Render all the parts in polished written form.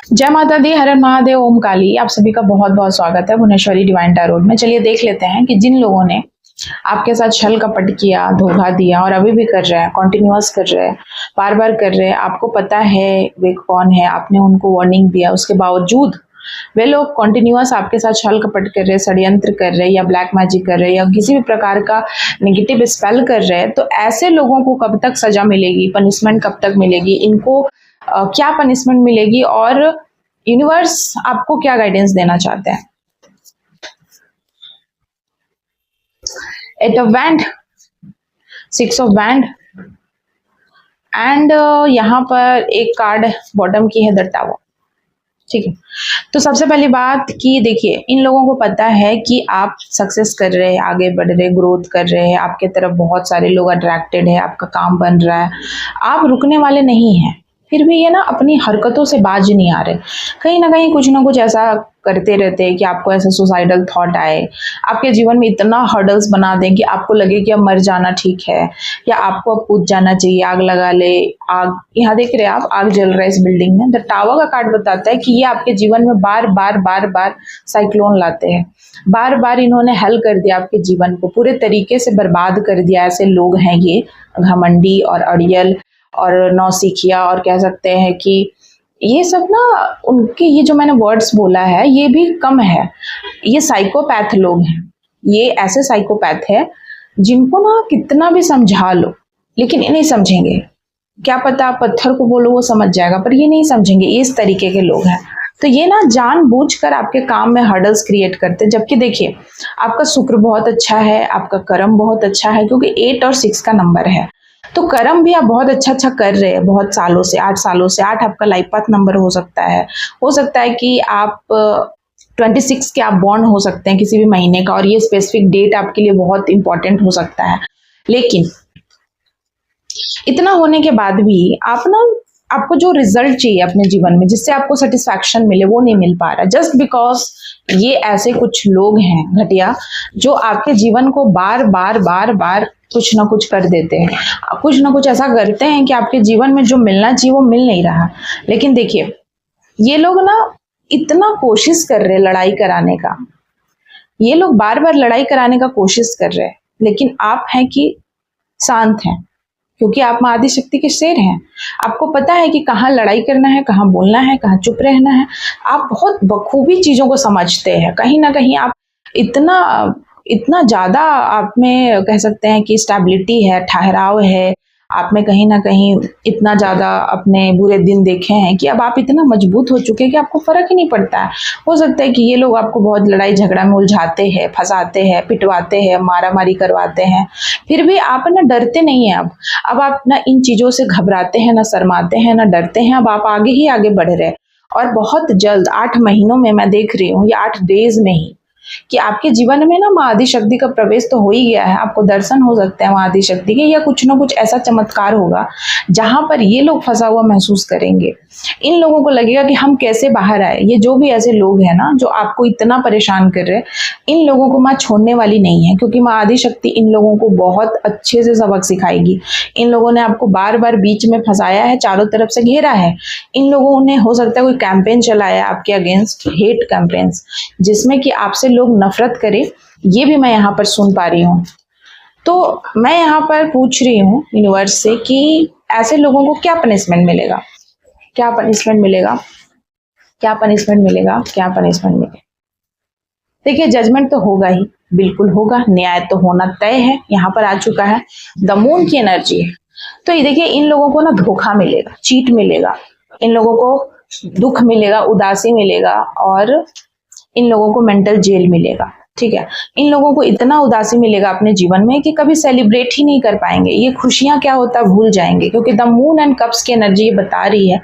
जय माता दी, हर हर महादेव, ओम काली। आप सभी का बहुत बहुत स्वागत है भुवनेश्वरी डिवाइन टैरोट में। चलिए देख लेते हैं कि जिन लोगों ने आपके साथ छल कपट किया, धोखा दिया और अभी भी कर रहे हैं, कॉन्टिन्यूअस कर रहे हैं, बार बार कर रहे हैं, आपको पता है वे कौन है, आपने उनको वार्निंग दिया, उसके बावजूद वे लोग कॉन्टिन्यूअस आपके साथ छल कपट कर रहे हैं, षड्यंत्र कर रहे हैं या ब्लैक मैजिक कर रहे हैं या किसी भी प्रकार का नेगेटिव स्पेल कर रहे हैं, तो ऐसे लोगों को कब तक सजा मिलेगी, पनिशमेंट कब तक मिलेगी, इनको क्या पनिशमेंट मिलेगी और यूनिवर्स आपको क्या गाइडेंस देना चाहते हैं। Eight of band, 6 of band and यहाँ पर एक कार्ड बॉटम की है, द टावर। ठीक है, तो सबसे पहली बात कि देखिए, इन लोगों को पता है कि आप सक्सेस कर रहे हैं, आगे बढ़ रहे, ग्रोथ कर रहे हैं, आपके तरफ बहुत सारे लोग अट्रैक्टेड है, आपका काम बन रहा है, आप रुकने वाले नहीं हैं। फिर भी ये ना अपनी हरकतों से बाज नहीं आ रहे, कहीं ना कुछ ऐसा करते रहते हैं कि आपको ऐसा सुसाइडल थॉट आए, आपके जीवन में इतना हर्डल्स बना दें कि आपको लगे कि अब मर जाना ठीक है या आपको अब कूद जाना चाहिए, आग लगा ले। आग, यहाँ देख रहे हैं आप, आग जल रहा है इस बिल्डिंग में। द टावर का कार्ड बताता है कि ये आपके जीवन में बार बार साइक्लोन लाते हैं, बार बार इन्होंने हल कर दिया आपके जीवन को, पूरे तरीके से बर्बाद कर दिया। ऐसे लोग हैं ये, घमंडी और अड़ियल और नौसिखिया, और कह सकते हैं कि ये सब ना, उनके ये जो मैंने वर्ड्स बोला है ये भी कम है। ये साइकोपैथ लोग हैं, ये ऐसे साइकोपैथ है जिनको ना कितना भी समझा लो लेकिन ये नहीं समझेंगे। क्या पता आप पत्थर को बोलो वो समझ जाएगा, पर ये नहीं समझेंगे। ये इस तरीके के लोग हैं। तो ये ना जानबूझकर आपके काम में हर्डल्स क्रिएट करते हैं। जबकि देखिए, आपका शुक्र बहुत अच्छा है, आपका कर्म बहुत अच्छा है, क्योंकि 8 और 6 का नंबर है, तो कर्म भी आप बहुत अच्छा कर रहे हैं बहुत सालों से, 8 सालों से। 8 आपका लाइफ पाथ नंबर हो सकता है कि आप 26 के आप बॉर्न हो सकते हैं किसी भी महीने का, और ये स्पेसिफिक डेट आपके लिए बहुत इंपॉर्टेंट हो सकता है। लेकिन इतना होने के बाद भी आप ना, आपको जो रिजल्ट चाहिए अपने जीवन में, जिससे आपको सेटिस्फैक्शन मिले, वो नहीं मिल पा रहा, जस्ट बिकॉज ये ऐसे कुछ लोग हैं घटिया, जो आपके जीवन को बार बार कुछ ना कुछ कर देते हैं, कुछ ना कुछ ऐसा करते हैं कि आपके जीवन में जो मिलना चाहिए वो मिल नहीं रहा। लेकिन देखिए, ये लोग ना इतना कोशिश कर रहे हैं लड़ाई कराने का, ये लोग बार बार लड़ाई कराने का कोशिश कर रहे हैं, लेकिन आप हैं कि शांत हैं, क्योंकि आप माँ आदिशक्ति के शेर हैं। आपको पता है कि कहाँ लड़ाई करना है, कहाँ बोलना है, कहाँ चुप रहना है। आप बहुत बखूबी चीजों को समझते हैं। कहीं ना कहीं आप इतना ज्यादा आप में कह सकते हैं कि स्टेबिलिटी है, ठहराव है आप में, कहीं ना कहीं इतना ज्यादा अपने बुरे दिन देखे हैं कि अब आप इतना मजबूत हो चुके हैं कि आपको फर्क ही नहीं पड़ता है। हो सकता है कि ये लोग आपको बहुत लड़ाई झगड़ा में उलझाते हैं, फंसाते हैं, पिटवाते हैं, मारामारी करवाते हैं, फिर भी आप ना डरते नहीं हैं। अब आप ना इन चीजों से घबराते हैं, ना शर्माते हैं, ना डरते हैं। अब आप आगे ही आगे बढ़ रहे हैं, और बहुत जल्द 8 महीनों में मैं देख रही हूँ, या 8 डेज में ही, कि आपके जीवन में ना माँ आदिशक्ति का प्रवेश तो हो ही गया है। आपको दर्शन हो सकते हैं माँ आदिशक्ति के, या कुछ ना कुछ ऐसा चमत्कार होगा जहां पर ये लोग फंसा हुआ महसूस करेंगे। इन लोगों को लगेगा कि हम कैसे बाहर आए। ये जो भी ऐसे लोग हैं ना जो आपको इतना परेशान कर रहे हैं, इन लोगों को माँ छोड़ने वाली नहीं है, क्योंकि माँ आदिशक्ति इन लोगों को बहुत अच्छे से सबक सिखाएगी। इन लोगों ने आपको बार बार बीच में फंसाया है, चारों तरफ से घेरा है। इन लोगों ने हो सकता है कोई कैंपेन चलाया आपके अगेंस्ट, हेट कैंपेन्स, जिसमें कि आपसे लोग नफरत करें। ये भी मैं यहाँ पर सुन पा रही हूँ। तो मैं यहाँ पर पूछ रही हूँ यूनिवर्स से कि ऐसे लोगों को क्या पनिशमेंट मिलेगा, क्या पनिशमेंट मिलेगा, क्या पनिशमेंट मिलेगा, क्या पनिशमेंट मिलेगा। देखिए, जजमेंट तो होगा ही, बिल्कुल होगा, न्याय तो होना तय है। यहाँ पर आ चुका है, द मून की एनर्जी है। तो ये देखिए, इन लोगों को ना धोखा मिलेगा, चीट मिलेगा, इन लोगों को दुख मिलेगा, उदासी मिलेगा, और इन लोगों को मेंटल जेल मिलेगा। ठीक है, इन लोगों को इतना उदासी मिलेगा अपने जीवन में कि कभी सेलिब्रेट ही नहीं कर पाएंगे। ये खुशियां क्या होता है भूल जाएंगे, क्योंकि द मून एंड कप्स की एनर्जी ये बता रही है।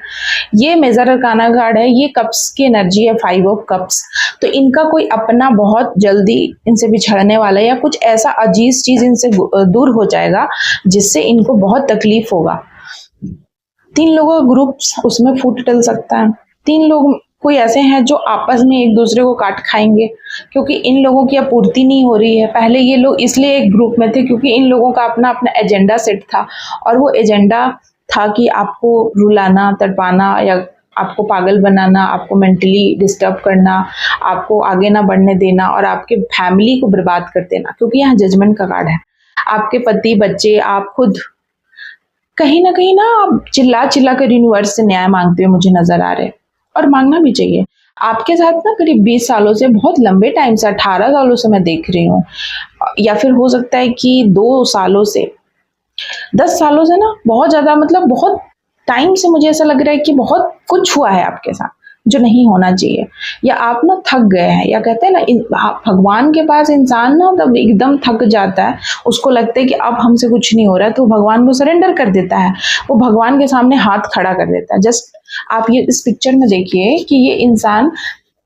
ये मेजर अरकाना कार्ड है, ये कप्स की एनर्जी है, 5 ऑफ कप्स। तो इनका कोई अपना बहुत जल्दी इनसे बिछड़ने वाला है, या कुछ ऐसा अजीज चीज इनसे दूर हो जाएगा जिससे इनको बहुत तकलीफ होगा। 3 लोगों का ग्रुप उसमें फूट टल सकता है। 3 लोग कोई ऐसे हैं जो आपस में एक दूसरे को काट खाएंगे, क्योंकि इन लोगों की आपूर्ति नहीं हो रही है। पहले ये लोग इसलिए एक ग्रुप में थे क्योंकि इन लोगों का अपना अपना एजेंडा सेट था, और वो एजेंडा था कि आपको रुलाना, तड़पाना, या आपको पागल बनाना, आपको मेंटली डिस्टर्ब करना, आपको आगे ना बढ़ने देना और आपके फैमिली को बर्बाद कर देना, क्योंकि यहाँ जजमेंट का कार्ड है। आपके पति, बच्चे, आप खुद कहीं ना आप चिल्ला चिल्ला कर यूनिवर्स से न्याय मांगते हुए मुझे नजर आ रहे हैं, और मांगना भी चाहिए। आपके साथ ना करीब 20 सालों से, बहुत लंबे टाइम से, 18 सालों से मैं देख रही हूँ, या फिर हो सकता है कि 2 सालों से, 10 सालों से ना बहुत ज्यादा, मतलब बहुत टाइम से मुझे ऐसा लग रहा है कि बहुत कुछ हुआ है आपके साथ जो नहीं होना चाहिए, या आप ना थक गए हैं, या कहते हैं ना भगवान के पास इंसान ना तब एकदम थक जाता है, उसको लगता है कि अब हमसे कुछ नहीं हो रहा है, तो भगवान को सरेंडर कर देता है, वो भगवान के सामने हाथ खड़ा कर देता है। जस्ट आप ये इस पिक्चर में देखिए कि ये इंसान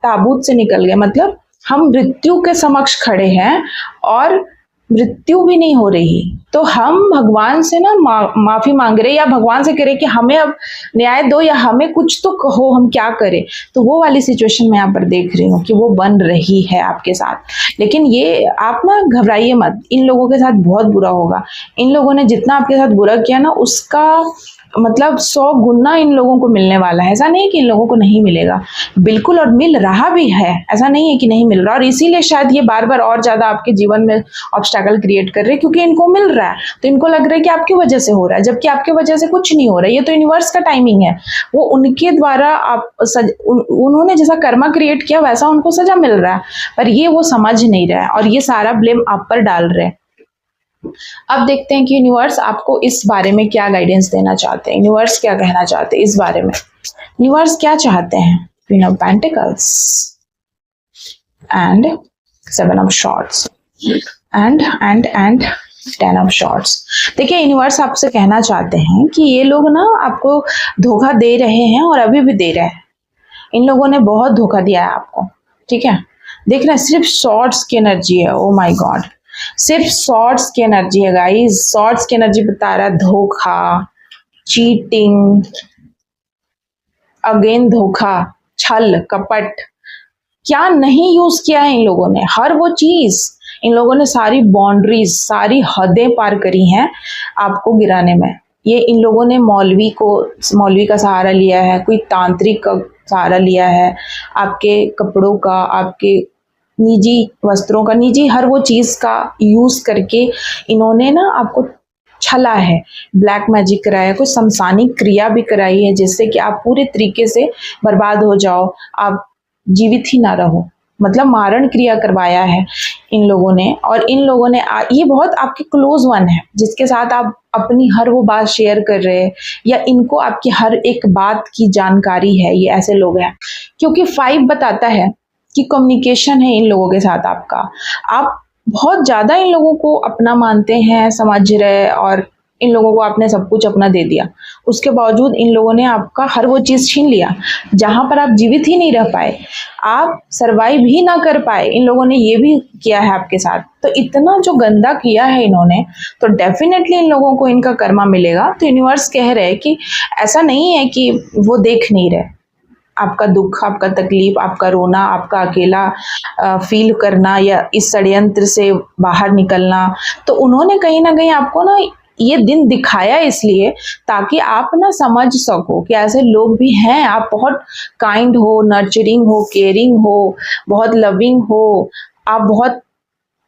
ताबूत से निकल गया, मतलब हम मृत्यु के समक्ष खड़े हैं और मृत्यु भी नहीं हो रही, तो हम भगवान से ना माफी मांग रहे, या भगवान से कह रहे कि हमें अब न्याय दो, या हमें कुछ तो कहो, हम क्या करें। तो वो वाली सिचुएशन मैं यहाँ पर देख रही हूँ कि वो बन रही है आपके साथ। लेकिन ये आप ना घबराइए मत, इन लोगों के साथ बहुत बुरा होगा। इन लोगों ने जितना आपके साथ बुरा किया ना, उसका मतलब 100 गुना इन लोगों को मिलने वाला है। ऐसा नहीं है कि इन लोगों को नहीं मिलेगा, बिल्कुल, और मिल रहा भी है, ऐसा नहीं है कि नहीं मिल रहा। और इसीलिए शायद ये बार बार और ज्यादा आपके जीवन में ऑब्स्टैकल क्रिएट कर रहे हैं, क्योंकि इनको मिल रहा है, तो इनको लग रहा है कि आपकी वजह से हो रहा है, जबकि आपकी वजह से कुछ नहीं हो रहा है। ये तो यूनिवर्स का टाइमिंग है, वो उनके द्वारा आप उन्होंने जैसा कर्मा क्रिएट किया वैसा उनको सजा मिल रहा है, पर ये वो समझ नहीं रहा है, और ये सारा ब्लेम आप पर डाल रहे हैं। अब देखते हैं कि यूनिवर्स आपको इस बारे में क्या गाइडेंस देना चाहते हैं, यूनिवर्स क्या कहना चाहते हैं इस बारे में। यूनिवर्स क्या चाहते हैं? Queen of pentacles and 7 of shorts and 10 of shorts. देखिए, यूनिवर्स आपसे कहना चाहते हैं कि ये लोग ना आपको धोखा दे रहे हैं, और अभी भी दे रहे हैं। इन लोगों ने बहुत धोखा दिया है आपको, ठीक है। देख रहे हैं, सिर्फ शॉर्ट्स की एनर्जी है। ओ माय गॉड, सिर्फ शॉर्ट्स की एनर्जी है गाइस। शॉर्ट्स की एनर्जी बता रहा है धोखा, चीटिंग, अगेन धोखा, छल, कपट। क्या नहीं यूज किया है इन लोगों ने, हर वो चीज। इन लोगों ने सारी बाउंड्रीज, सारी हदें पार करी हैं आपको गिराने में। ये इन लोगों ने मौलवी का सहारा लिया है, कोई तांत्रिक का सहारा लिया है, आपके कपड़ों का, आपके निजी वस्त्रों का, निजी हर वो चीज का यूज करके इन्होंने ना आपको छला है, ब्लैक मैजिक कराया है, कोई समसानिक क्रिया भी कराई है, जिससे कि आप पूरे तरीके से बर्बाद हो जाओ, आप जीवित ही ना रहो। मतलब मारण क्रिया करवाया है इन लोगों ने। और इन लोगों ने ये बहुत आपके क्लोज वन है, जिसके साथ आप अपनी हर वो बात शेयर कर रहे हैं, या इनको आपकी हर एक बात की जानकारी है। ये ऐसे लोग हैं, क्योंकि 5 बताता है कि कम्युनिकेशन है इन लोगों के साथ आपका। आप बहुत ज्यादा इन लोगों को अपना मानते हैं, समझ रहे, और इन लोगों को आपने सब कुछ अपना दे दिया। उसके बावजूद इन लोगों ने आपका हर वो चीज छीन लिया, जहां पर आप जीवित ही नहीं रह पाए, आप सरवाइव ही ना कर पाए। इन लोगों ने ये भी किया है आपके साथ। तो इतना जो गंदा किया है इन्होंने, तो डेफिनेटली इन लोगों को इनका कर्मा मिलेगा। तो यूनिवर्स कह रहे हैं कि ऐसा नहीं है कि वो देख नहीं रहे आपका दुख, आपका तकलीफ, आपका रोना, आपका अकेला फील करना, या इस षड्यंत्र से बाहर निकलना। तो उन्होंने कहीं ना कहीं आपको ना ये दिन दिखाया इसलिए, ताकि आप ना समझ सको कि ऐसे लोग भी हैं। आप बहुत काइंड हो, नर्चरिंग हो, केयरिंग हो, बहुत लविंग हो, आप बहुत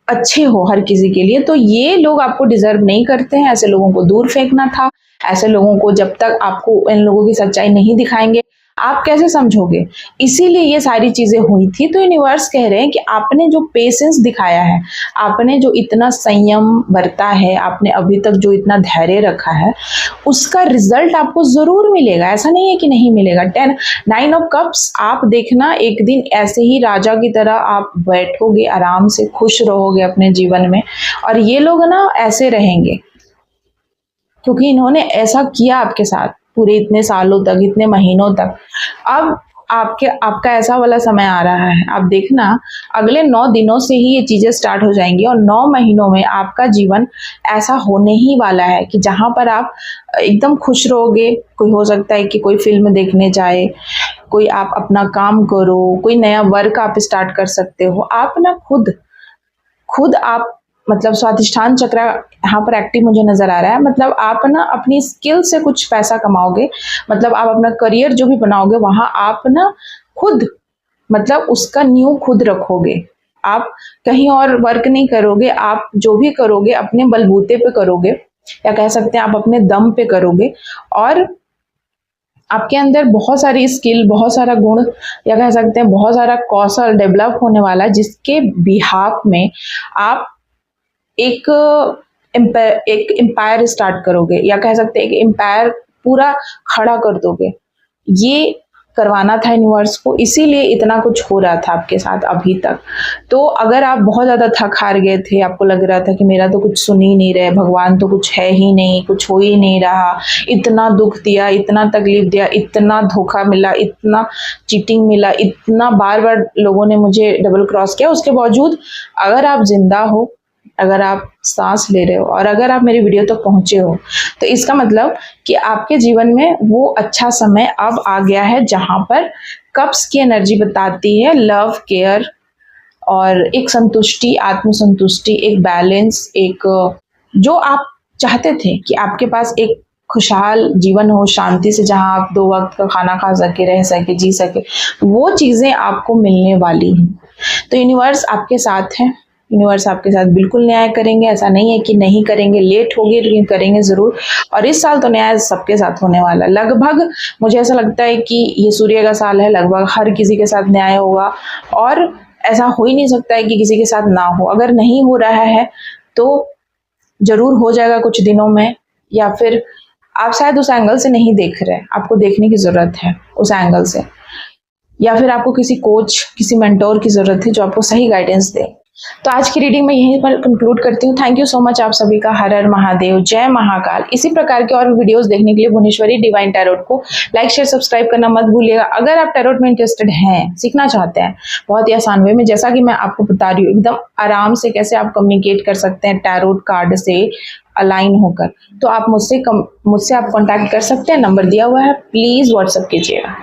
अच्छे हो हर किसी के लिए। तो ये लोग आपको डिजर्व नहीं करते हैं, ऐसे लोगों को दूर फेंकना था। ऐसे लोगों को जब तक आपको इन लोगों की सच्चाई नहीं दिखाएंगे, आप कैसे समझोगे? इसीलिए ये सारी चीजें हुई थी। तो यूनिवर्स कह रहे हैं कि आपने जो पेशेंस दिखाया है, आपने जो इतना संयम बरता है, आपने अभी तक जो इतना धैर्य रखा है, उसका रिजल्ट आपको जरूर मिलेगा। ऐसा नहीं है कि नहीं मिलेगा। 9 ऑफ कप्स, आप देखना एक दिन ऐसे ही राजा की तरह आप बैठोगे, आराम से खुश रहोगे अपने जीवन में। और ये लोग ना ऐसे रहेंगे, क्योंकि इन्होंने ऐसा किया आपके साथ पूरे इतने सालों तक, इतने महीनों तक। अब आपका ऐसा वाला समय आ रहा है। आप देखना, अगले 9 दिनों से ही ये चीजें स्टार्ट हो जाएंगी, और 9 महीनों में आपका जीवन ऐसा होने ही वाला है कि जहां पर आप एकदम खुश रहोगे। कोई हो सकता है कि कोई फिल्म देखने जाए, कोई आप अपना काम करो, कोई नया वर्क आप स्टार्ट कर सकते हो। आप ना खुद आप मतलब स्वादिष्ठान चक्र यहाँ पर एक्टिव मुझे नजर आ रहा है। मतलब आप ना अपनी स्किल से कुछ पैसा कमाओगे, मतलब आप अपना करियर जो भी बनाओगे वहां आप ना खुद मतलब उसका नींव खुद रखोगे। आप कहीं और वर्क नहीं करोगे, आप जो भी करोगे अपने बलबूते पे करोगे, या कह सकते हैं आप अपने दम पे करोगे। और आपके अंदर बहुत सारी स्किल, बहुत सारा गुण, या कह सकते हैं बहुत सारा कौशल डेवलप होने वाला है, जिसके बिहाफ में आप एक एक एम्पायर स्टार्ट करोगे, या कह सकते हैं एक एम्पायर पूरा खड़ा कर दोगे। ये करवाना था यूनिवर्स को, इसीलिए इतना कुछ हो रहा था आपके साथ अभी तक। तो अगर आप बहुत ज़्यादा थक हार गए थे, आपको लग रहा था कि मेरा तो कुछ सुन ही नहीं रहे, भगवान तो कुछ है ही नहीं, कुछ हो ही नहीं रहा, इतना दुख दिया, इतना तकलीफ दिया, इतना धोखा मिला, इतना चीटिंग मिला, इतना बार बार लोगों ने मुझे डबल क्रॉस किया, उसके बावजूद अगर आप जिंदा हो, अगर आप सांस ले रहे हो, और अगर आप मेरी वीडियो तक पहुंचे हो, तो इसका मतलब कि आपके जीवन में वो अच्छा समय अब आ गया है जहां पर कप्स की एनर्जी बताती है लव, केयर और एक संतुष्टि, आत्मसंतुष्टि, एक बैलेंस, एक जो आप चाहते थे कि आपके पास एक खुशहाल जीवन हो, शांति से, जहां आप 2 वक्त का खाना खा सके, रह सके, जी सके, वो चीजें आपको मिलने वाली हैं। तो यूनिवर्स आपके साथ है, यूनिवर्स आपके साथ बिल्कुल न्याय करेंगे। ऐसा नहीं है कि नहीं करेंगे, लेट होगी लेकिन करेंगे जरूर। और इस साल तो न्याय सबके साथ होने वाला है। लगभग मुझे ऐसा लगता है कि ये सूर्य का साल है, लगभग हर किसी के साथ न्याय होगा, और ऐसा हो ही नहीं सकता है कि किसी के साथ ना हो। अगर नहीं हो रहा है तो जरूर हो जाएगा कुछ दिनों में, या फिर आप शायद उस एंगल से नहीं देख रहे, आपको देखने की जरूरत है उस एंगल से, या फिर आपको किसी कोच, किसी मेंटोर की जरूरत है जो आपको सही गाइडेंस दे। तो आज की रीडिंग मैं यहीं पर कंक्लूड करती हूँ। थैंक यू सो मच आप सभी का। हर हर महादेव, जय महाकाल। इसी प्रकार के और भी वीडियोस देखने के लिए भुवनेश्वरी डिवाइन टैरोट को लाइक, शेयर, सब्सक्राइब करना मत भूलिएगा। अगर आप टैरोट में इंटरेस्टेड हैं, सीखना चाहते हैं बहुत ही आसान वे में, जैसा कि मैं आपको बता रही हूँ एकदम आराम से कैसे आप कम्युनिकेट कर सकते हैं टैरोट कार्ड से अलाइन होकर, तो आप मुझसे आप कॉन्टैक्ट कर सकते हैं। नंबर दिया हुआ है, प्लीज व्हाट्सएप कीजिएगा।